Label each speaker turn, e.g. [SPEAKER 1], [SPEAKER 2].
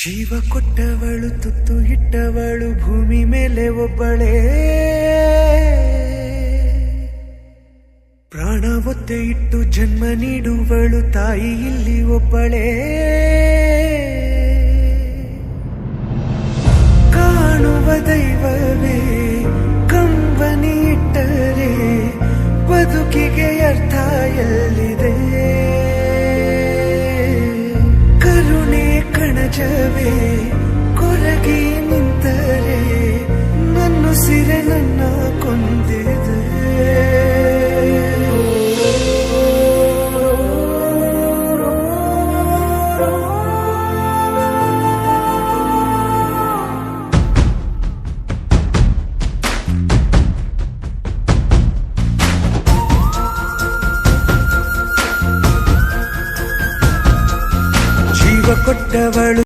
[SPEAKER 1] ಜೀವ ಕೊಟ್ಟವಳು ತುತ್ತು ಇಟ್ಟವಳು ಭೂಮಿ ಮೇಲೆ ಒಬ್ಬಳೇ, ಪ್ರಾಣ ಒತ್ತೆ ಇಟ್ಟು ಜನ್ಮ ನೀಡುವಳು ತಾಯಿ ಇಲ್ಲಿ ಒಬ್ಬಳೇ. ಕಾಣುವ ದೈವವೇ ಕಂಬನಿ ಇಟ್ಟರೆ ಬದುಕಿಗೆ ಅರ್ಥ ಎಲ್ಲಿದೆ. ಕರುಣೆ ಕಣಜವೇ ಕೊರಗಿ ನಿಂತರೆ ನನ್ನುಸಿರೆ ನನ್ನ ಕೊಂದಿದೆ. ಜೀವ ಕೊಟ್ಟವಳು